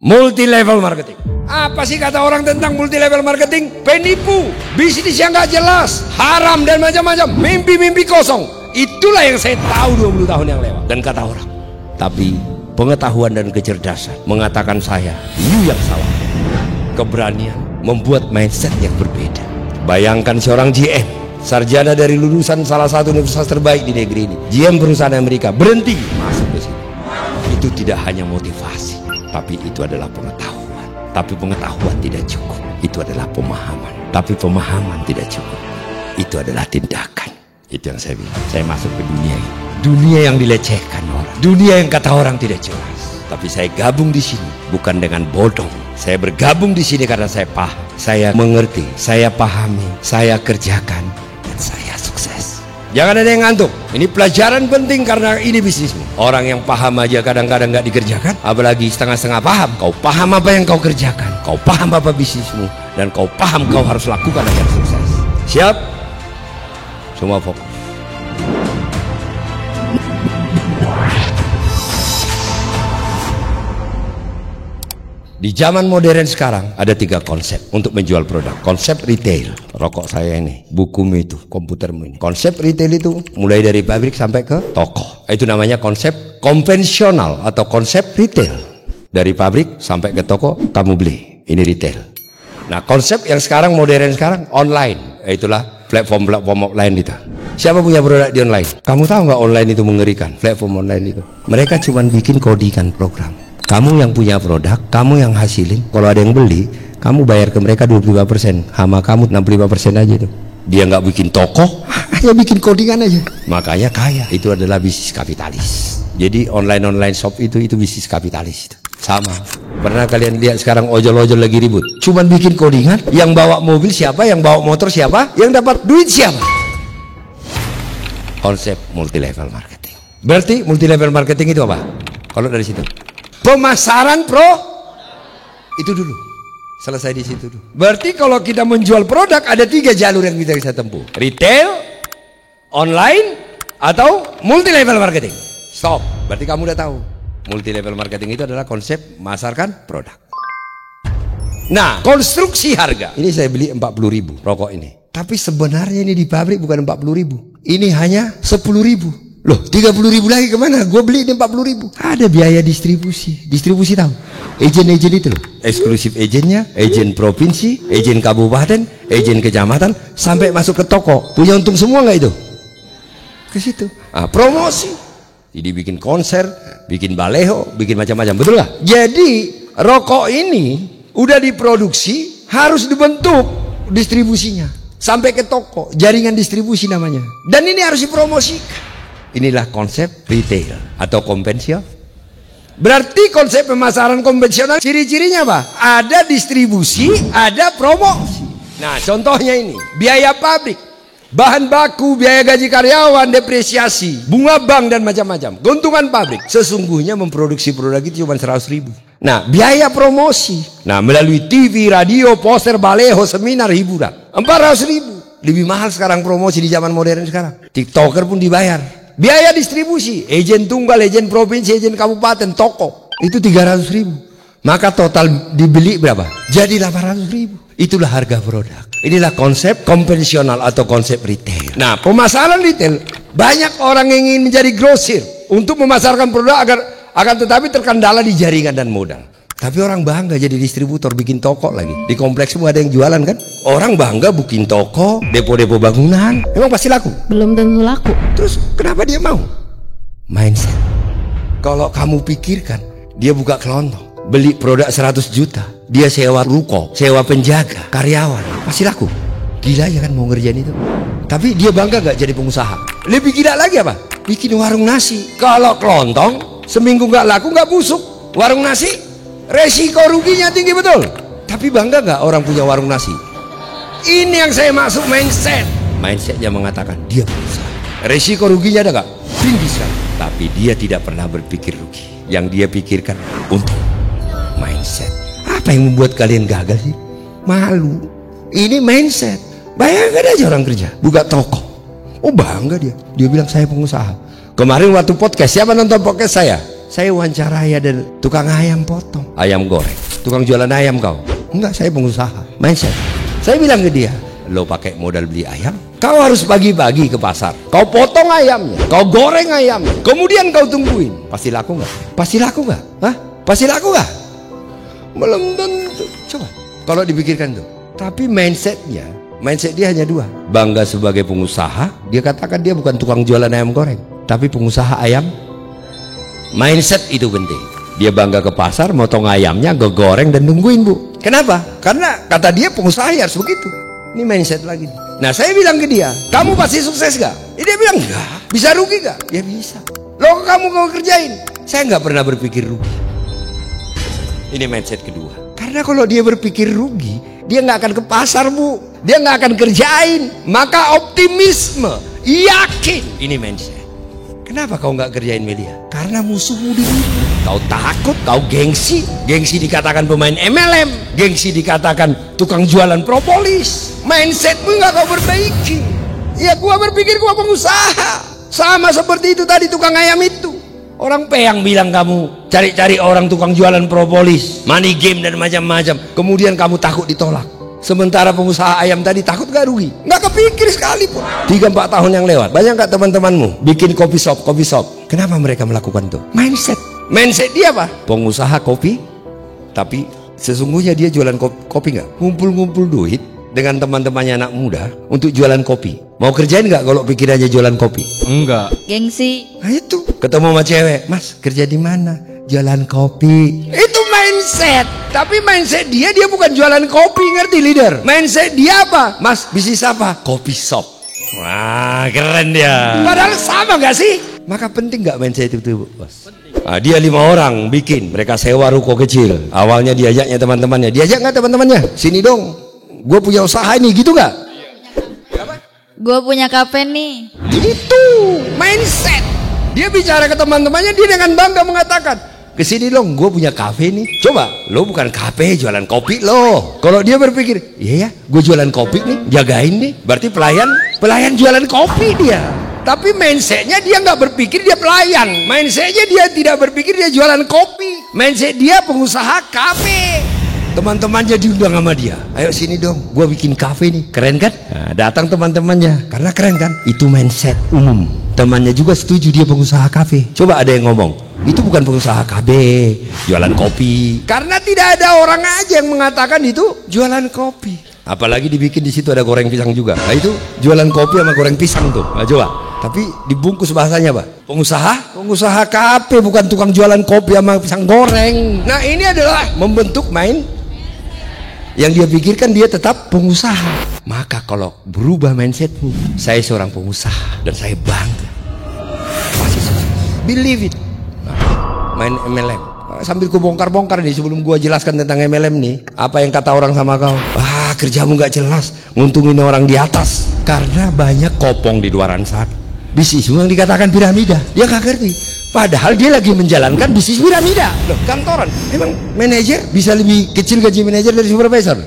Multi level marketing. Apa sih kata orang tentang multi level marketing? Penipu, bisnis yang gak jelas, haram dan macam-macam, mimpi-mimpi kosong. Itulah yang saya tahu 20 tahun yang lewat. Dan kata orang, tapi pengetahuan dan kecerdasan mengatakan saya, you yang salah. Keberanian membuat mindset yang berbeda. Bayangkan seorang GM, sarjana dari lulusan salah satu universitas terbaik di negeri ini, GM perusahaan Amerika, berhenti masuk ke sini. Itu tidak hanya motivasi, tapi itu adalah pengetahuan. Tapi pengetahuan tidak cukup, itu adalah pemahaman. Tapi pemahaman tidak cukup, itu adalah tindakan. Itu yang saya bilang. Saya masuk ke dunia ini, dunia yang dilecehkan orang, dunia yang kata orang tidak jelas. Tapi saya gabung di sini bukan dengan bodoh. Saya bergabung di sini karena saya paham, saya mengerti, saya pahami, saya kerjakan, dan saya sukses. Jangan ada yang ngantuk. Ini pelajaran penting karena ini bisnismu. Orang yang paham aja kadang-kadang nggak dikerjakan, apalagi setengah-setengah paham. Kau paham apa yang kau kerjakan, kau paham apa bisnismu, dan kau paham kau harus lakukan agar sukses. Siap? Semua fokus. Di zaman modern sekarang ada 3 konsep untuk menjual produk. Konsep retail, rokok saya ini, bukumu itu, komputermu ini. Konsep retail itu mulai dari pabrik sampai ke toko. Itu namanya konsep konvensional atau konsep retail. Dari pabrik sampai ke toko kamu beli, ini retail. Nah, konsep yang sekarang modern sekarang online, itulah platform online itu. Siapa punya produk di online? Kamu tahu nggak online itu mengerikan? Platform online itu, mereka cuma bikin codingan program. Kamu yang punya produk, kamu yang hasilin. Kalau ada yang beli, kamu bayar ke mereka 25%, hama kamu 65% aja itu. Dia nggak bikin toko, hanya bikin codingan aja. Makanya kaya. Itu adalah bisnis kapitalis. Jadi online shop itu bisnis kapitalis itu. Sama. Pernah kalian lihat sekarang ojol-ojol lagi ribut? Cuman bikin codingan, yang bawa mobil siapa, yang bawa motor siapa, yang dapat duit siapa? Konsep multi level marketing. Berarti multi level marketing itu apa? Kalau dari situ, pemasaran itu dulu. Selesai di situ dulu. Berarti kalau kita menjual produk ada 3 jalur yang kita bisa tempuh. Retail, online, atau multi level marketing. Stop. Berarti kamu udah tahu. Multi level marketing itu adalah konsep memasarkan produk. Nah, konstruksi harga. Ini saya beli 40.000 rokok ini. Tapi sebenarnya ini di pabrik bukan 40.000. Ini hanya 10.000. Loh, 30.000 lagi kemana? Gue beli ini 40.000. Ada biaya distribusi. Distribusi tahu? Agen-agen itu loh. Eksklusif agennya, agen provinsi, agen kabupaten, agen kecamatan, sampai masuk ke toko. Punya untung semua nggak itu? Ke situ. Ah, promosi. Jadi bikin konser, bikin baleho, bikin macam-macam. Betul nggak? Jadi rokok ini udah diproduksi, harus dibentuk distribusinya sampai ke toko. Jaringan distribusi namanya. Dan ini harus dipromosikan. Inilah konsep retail atau konvensional. Berarti konsep pemasaran konvensional ciri-cirinya apa? Ada distribusi, ada promosi. Nah, contohnya ini, biaya pabrik, bahan baku, biaya gaji karyawan, depresiasi, bunga bank dan macam-macam. Keuntungan pabrik. Sesungguhnya memproduksi produk itu cuma 100.000. Nah, biaya promosi. Nah, melalui TV, radio, poster, baleho, seminar, hiburan, 400.000. Lebih mahal sekarang promosi di zaman modern sekarang. TikToker pun dibayar. Biaya distribusi, agen tunggal, agen provinsi, agen kabupaten, toko, itu 300.000. Maka total dibeli berapa? Jadi 800.000. Itulah harga produk. Inilah konsep konvensional atau konsep retail. Nah, pemasaran retail, banyak orang yang ingin menjadi grosir untuk memasarkan produk akan tetapi terkendala di jaringan dan modal. Tapi orang bangga jadi distributor, bikin toko lagi. Di kompleksmu ada yang jualan kan? Orang bangga bikin toko, depo-depo bangunan. Emang pasti laku? Belum tentu laku. Terus kenapa dia mau? Mindset. Kalau kamu pikirkan, dia buka kelontong, beli produk 100 juta, dia sewa ruko, sewa penjaga, karyawan, pasti laku. Gila ya kan mau ngerjain itu. Tapi dia bangga gak jadi pengusaha? Lebih gila lagi apa? Bikin warung nasi. Kalau kelontong, seminggu gak laku gak busuk. Warung nasi resiko ruginya tinggi betul. Tapi bangga nggak orang punya warung nasi? Ini yang saya maksud mindset. Mindsetnya mengatakan dia berusaha. Resiko ruginya ada nggak? Tinggi sekali. Tapi dia tidak pernah berpikir rugi. Yang dia pikirkan untung. Mindset. Apa yang membuat kalian gagal sih? Malu. Ini mindset. Bayangkan aja orang kerja, buka toko. Oh bangga dia. Dia bilang saya pengusaha. Kemarin waktu podcast, siapa nonton podcast saya? Saya wawancarai ada tukang ayam potong, ayam goreng, tukang jualan ayam kau. Enggak, saya pengusaha. Mindset. Saya bilang ke dia, lo pakai modal beli ayam, kau harus bagi-bagi ke pasar. Kau potong ayamnya, kau goreng ayamnya, kemudian kau tungguin. Pasti laku nggak? Pasti laku nggak? Hah? Pasti laku nggak? Belum tentu. Coba kalau dipikirkan tuh. Tapi mindset dia hanya dua. Bangga sebagai pengusaha, dia katakan dia bukan tukang jualan ayam goreng, tapi pengusaha ayam. Mindset itu penting. Dia bangga ke pasar, motong ayamnya, goreng dan nungguin, Bu. Kenapa? Karena kata dia pengusaha harus begitu. Ini mindset lagi. Nah, saya bilang ke dia, kamu pasti sukses gak? Dia bilang enggak. Bisa rugi gak? Ya bisa. Loh, kamu kerjain? Saya nggak pernah berpikir rugi. Ini mindset kedua. Karena kalau dia berpikir rugi, dia nggak akan ke pasar, Bu. Dia nggak akan kerjain. Maka optimisme, yakin. Ini mindset. Kenapa kau nggak kerjain media? Karena musuhmu di sini. Kau takut, kau gengsi. Gengsi dikatakan pemain MLM, gengsi dikatakan tukang jualan propolis. Mindsetmu nggak kau perbaiki. Ya, gua berpikir gua pengusaha. Sama seperti itu tadi tukang ayam itu. Orang Peyang bilang kamu cari-cari orang tukang jualan propolis, money game dan macam-macam. Kemudian kamu takut ditolak. Sementara pengusaha ayam tadi takut gak rugi? Nggak kepikir sekalipun. 3-4 tahun yang lewat, banyak gak teman-temanmu bikin kopi shop? Kenapa mereka melakukan itu? Mindset dia apa? Pengusaha kopi, tapi sesungguhnya dia jualan kopi nggak? Ngumpul-ngumpul duit dengan teman-temannya anak muda untuk jualan kopi. Mau kerjain nggak kalau pikirannya jualan kopi? Enggak. Gengsi. Nah itu, ketemu sama cewek, Mas kerja di mana? Jualan kopi. Itu mindset. Tapi mindset dia bukan jualan kopi, ngerti leader? Mindset dia apa? Mas bisnis apa? Kopi shop. Wah, keren dia. Padahal sama gak sih? Maka penting gak mindset itu, Bos? Nah, dia 5 orang bikin, mereka sewa ruko kecil. Awalnya diajaknya teman-temannya. Diajak nggak teman-temannya? Sini dong, gue punya usaha ini, gitu nggak? Gue punya kafe nih. Itu mindset. Dia bicara ke teman-temannya, dia dengan bangga mengatakan, kesini dong, gue punya kafe nih. Coba, lo bukan kafe, jualan kopi lo. Kalau dia berpikir, iya ya, gue jualan kopi nih, jagain nih. Berarti pelayan jualan kopi dia. Tapi mindsetnya dia nggak berpikir dia pelayan. Mindsetnya dia tidak berpikir dia jualan kopi. Mindset dia pengusaha kafe. Teman-temannya diundang sama dia. Ayo sini dong, gue bikin kafe nih. Keren kan? Nah, datang teman-temannya. Karena keren kan? Itu mindset umum. Temannya juga setuju dia pengusaha kafe. Coba ada yang ngomong, itu bukan pengusaha KB, jualan kopi. Karena tidak ada orang aja yang mengatakan itu jualan kopi. Apalagi dibikin di situ ada goreng pisang juga. Nah itu jualan kopi sama goreng pisang tuh. Nah, coba. Tapi dibungkus bahasanya, Pak. Pengusaha KB, bukan tukang jualan kopi sama pisang goreng. Nah ini adalah membentuk yang dia pikirkan dia tetap pengusaha. Maka kalau berubah mindsetmu, saya seorang pengusaha dan saya bangga. Pasti sukses. Believe it. Main MLM sambil ku bongkar-bongkar nih sebelum gua jelaskan tentang MLM nih. Apa yang kata orang sama kau? Wah, kerjamu nggak jelas, nguntungin orang di atas. Karena banyak kopong di luaran sana. Bisnis yang dikatakan piramida, dia nggak ngerti. Padahal dia lagi menjalankan bisnis piramida. Loh, kantoran, emang manajer bisa lebih kecil gaji manajer dari supervisor?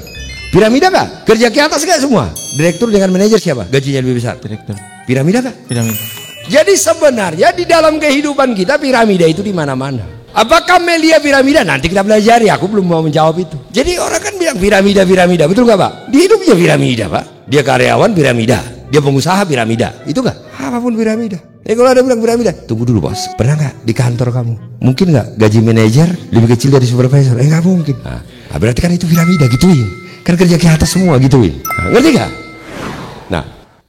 Piramida nggak? Kerja ke atas nggak semua? Direktur dengan manajer siapa? Gajinya lebih besar? Direktur. Piramida nggak? Piramida. Jadi sebenarnya di dalam kehidupan kita piramida itu di mana-mana. Apakah Melia piramida? Nanti kita pelajari. Aku belum mau menjawab itu. Jadi orang kan bilang piramida, betul nggak Pak? Di hidupnya piramida, Pak. Dia karyawan piramida, dia pengusaha piramida. Itu nggak? Apapun piramida. Kalau ada bilang piramida, tunggu dulu bos. Pernah nggak di kantor kamu? Mungkin nggak gaji manajer lebih kecil dari supervisor? Nggak mungkin. Nah, berarti kan itu piramida, gituin. Kan kerja ke atas semua, gituin. Nah, ngerti nggak? Nah,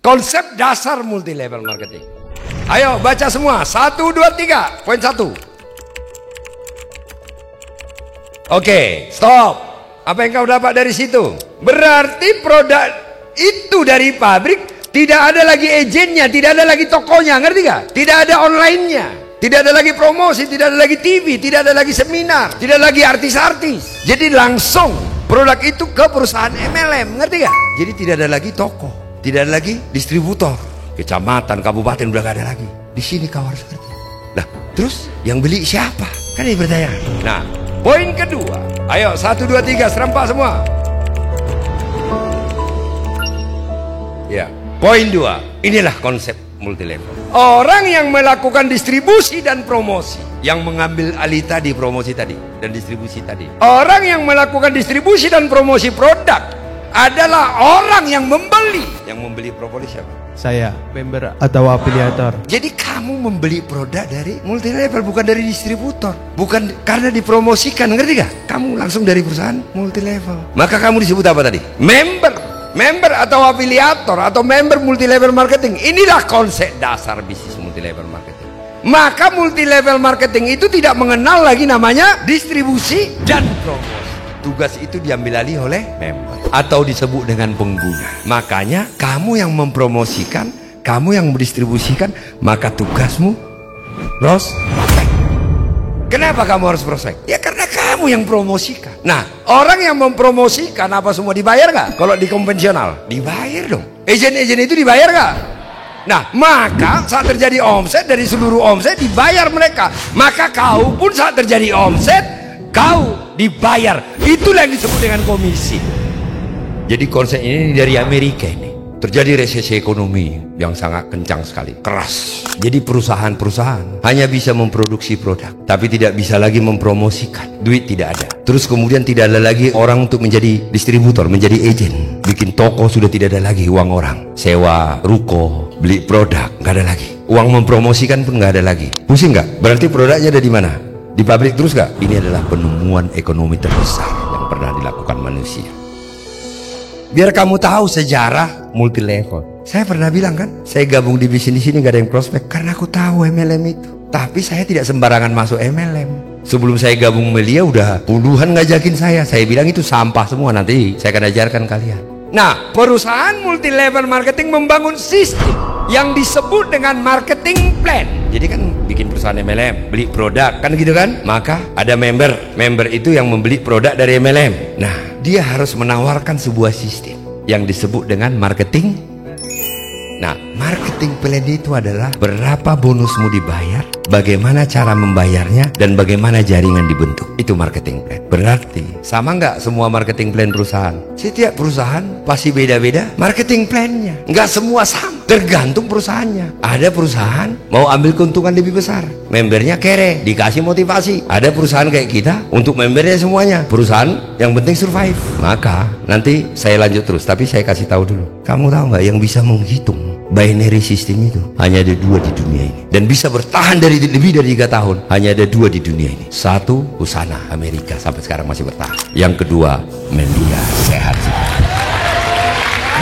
konsep dasar multi level marketing. Ayo baca semua. 1, 2, 3. Poin 1. Oke, stop. Apa yang kau dapat dari situ? Berarti produk itu dari pabrik tidak ada lagi agennya, tidak ada lagi tokonya, ngerti gak? Tidak ada online-nya, tidak ada lagi promosi, tidak ada lagi TV, tidak ada lagi seminar, tidak lagi artis-artis. Jadi langsung produk itu ke perusahaan MLM, ngerti gak? Jadi tidak ada lagi toko, tidak ada lagi distributor, kecamatan, kabupaten udah gak ada lagi. Di sini kau harus ngerti. Nah, terus yang beli siapa? Kan ini pertanyaan. Nah, poin kedua. Ayo 1, 2, 3 serempak semua. Ya, poin 2. Inilah konsep multi level. Orang yang melakukan distribusi dan promosi, yang mengambil alih tadi promosi tadi dan distribusi tadi. Orang yang melakukan distribusi dan promosi produk adalah orang yang membeli. Yang membeli propolis siapa? Saya, member atau afiliator. Jadi kamu membeli produk dari multi level, bukan dari distributor. Bukan karena dipromosikan, ngerti gak? Kamu langsung dari perusahaan multi level. Maka kamu disebut apa tadi? Member atau afiliator atau member multi level marketing. Inilah konsep dasar bisnis multi level marketing. Maka multi level marketing itu tidak mengenal lagi namanya distribusi dan promosi. Tugas itu diambil alih oleh member atau disebut dengan pengguna. Makanya kamu yang mempromosikan, kamu yang mendistribusikan, maka tugasmu prospek. Kenapa kamu harus prospek? Ya karena kamu yang promosikan. Nah, orang yang mempromosikan apa semua dibayar nggak? Kalau di konvensional dibayar dong. Agen-agen itu dibayar nggak? Nah, maka saat terjadi omset, dari seluruh omset dibayar mereka. Maka kau pun saat terjadi omset, kau dibayar. Itulah yang disebut dengan komisi. Jadi konsep ini dari Amerika ini. Terjadi resesi ekonomi yang sangat kencang sekali, keras. Jadi perusahaan-perusahaan hanya bisa memproduksi produk, tapi tidak bisa lagi mempromosikan. Duit tidak ada. Terus kemudian tidak ada lagi orang untuk menjadi distributor, menjadi agen. Bikin toko sudah tidak ada lagi uang orang. Sewa ruko, beli produk, nggak ada lagi. Uang mempromosikan pun nggak ada lagi. Pusing nggak? Berarti produknya ada di mana? Di pabrik terus nggak? Ini adalah penemuan ekonomi terbesar yang pernah dilakukan manusia. Biar kamu tahu sejarah multi level. Saya pernah bilang kan, saya gabung di bisnis ini gak ada yang prospek karena aku tahu MLM itu. Tapi saya tidak sembarangan masuk MLM. Sebelum saya gabung Melia udah puluhan ngajakin saya. Saya bilang itu sampah semua, nanti saya akan ajarkan kalian. Nah, perusahaan multi level marketing membangun sistem yang disebut dengan marketing plan. Jadi kan bikin perusahaan MLM, beli produk kan gitu kan. Maka ada member itu yang membeli produk dari MLM. Nah, dia harus menawarkan sebuah sistem yang disebut dengan marketing. Nah, marketing plan itu adalah berapa bonusmu dibayar, bagaimana cara membayarnya, dan bagaimana jaringan dibentuk. Itu marketing plan. Berarti sama nggak semua marketing plan perusahaan? Setiap perusahaan pasti beda-beda marketing plannya. Nggak semua sama, tergantung perusahaannya. Ada perusahaan mau ambil keuntungan lebih besar, membernya kere, dikasih motivasi. Ada perusahaan kayak kita, untuk membernya semuanya, perusahaan yang penting survive. Maka nanti saya lanjut terus, tapi saya kasih tahu dulu. Kamu tahu nggak yang bisa menghitung binary system itu? Hanya ada 2 di dunia ini, dan bisa bertahan dari lebih dari 3 tahun. Hanya ada 2 di dunia ini. Satu, Usana Amerika, sampai sekarang masih bertahan. Yang kedua, Melia Sehat.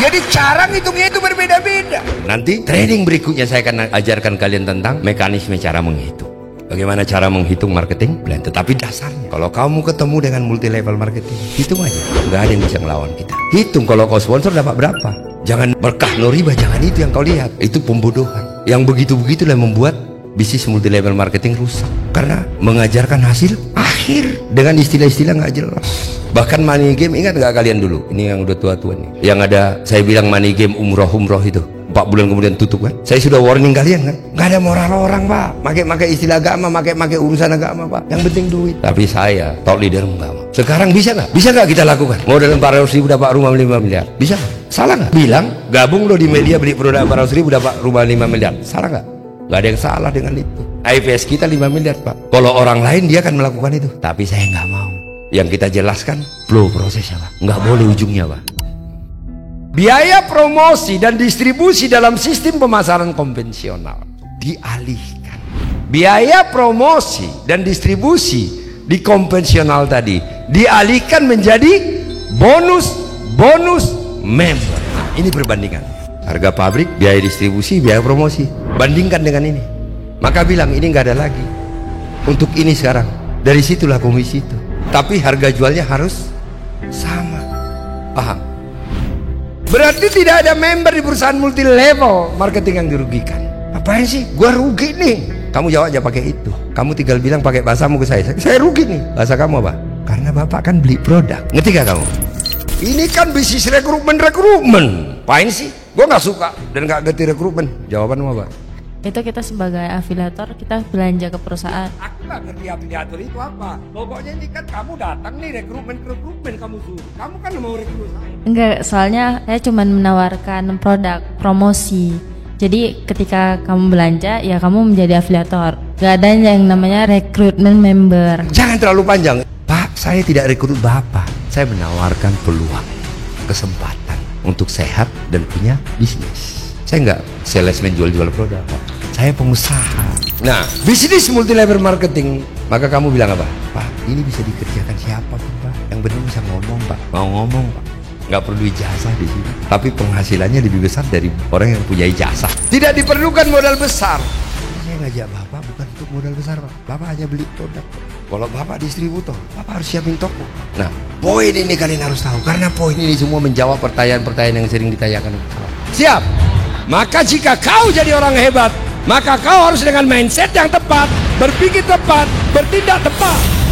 Jadi cara ngitungnya itu berbeda-beda. Nanti training berikutnya saya akan ajarkan kalian tentang mekanisme cara menghitung. Bagaimana cara menghitung marketing plan. Tetapi dasarnya, kalau kamu ketemu dengan multi level marketing, hitung aja. Nggak ada yang bisa ngelawan kita. Hitung kalau kau sponsor dapat berapa. Jangan berkah no riba, jangan itu yang kau lihat. Itu pembodohan. Yang begitu-begitulah yang membuat bisnis multi level marketing rusak. Karena mengajarkan hasil akhir dengan istilah-istilah nggak jelas. Bahkan money game, ingat nggak kalian dulu? Ini yang udah tua-tua nih. Yang ada saya bilang money game umroh itu. 4 bulan kemudian tutup kan. Saya sudah warning kalian kan. Nggak ada moral orang pak. Pakai istilah agama, pakai urusan agama pak. Yang penting duit. Tapi saya top leader nggak mau. Sekarang bisa nggak? Bisa nggak kita lakukan? Modal 400.000 dapat rumah 5 miliar. Bisa nggak? Salah nggak? Bilang gabung lo di media beli produk 400.000 dapat rumah 5 miliar. Salah nggak? Nggak ada yang salah dengan itu. IPS kita 5 miliar pak. Kalau orang lain dia akan melakukan itu. Tapi saya nggak mau. Yang kita jelaskan flow prosesnya pak. Nggak boleh ujungnya pak. Biaya promosi dan distribusi dalam sistem pemasaran konvensional dialihkan. Biaya promosi dan distribusi di konvensional tadi dialihkan menjadi bonus member. Nah, ini perbandingan harga pabrik, biaya distribusi, biaya promosi. Bandingkan dengan ini. Maka bilang ini nggak ada lagi. Untuk ini sekarang, dari situlah komisi itu. Tapi harga jualnya harus sama. Paham? Berarti tidak ada member di perusahaan multi level marketing yang dirugikan. Apaan sih? Gua rugi nih. Kamu jawab aja pakai itu. Kamu tinggal bilang pakai bahasamu ke saya. Saya rugi nih. Bahasa kamu apa? Karena bapak kan beli produk. Ngerti gak kamu? Ini kan bisnis rekrutmen. Apain sih? Gua nggak suka dan nggak ngerti rekrutmen. Jawabanmu apa? Itu kita sebagai afiliator, kita belanja ke perusahaan. Aku nggak ngerti afiliator itu apa. Pokoknya ini kan kamu datang nih rekrutmen kamu suruh. Kamu kan mau rekrut saya. Enggak, soalnya saya cuma menawarkan produk, promosi. Jadi ketika kamu belanja, ya kamu menjadi afiliator. Gak ada yang namanya rekrutmen member. Jangan terlalu panjang. Pak, saya tidak rekrut Bapak. Saya menawarkan peluang, kesempatan untuk sehat dan punya bisnis. Saya nggak salesman jual-jual produk, Pak. Saya pengusaha. Nah, bisnis multi level marketing. Maka kamu bilang apa? Pak, ini bisa dikerjakan siapa pun, Pak. Yang benar bisa ngomong, Pak. Mau ngomong, Pak. Nggak perlu ijazah di sini, tapi penghasilannya lebih besar dari orang yang punya ijazah. Tidak diperlukan modal besar. Saya ngajak Bapak bukan untuk modal besar, Pak. Bapak hanya beli produk. Kalau Bapak distributor, Bapak harus siapin toko. Nah, poin ini kalian harus tahu, karena poin ini semua menjawab pertanyaan-pertanyaan yang sering ditanyakan. Siap? Maka jika kau jadi orang hebat, maka kau harus dengan mindset yang tepat, berpikir tepat, bertindak tepat.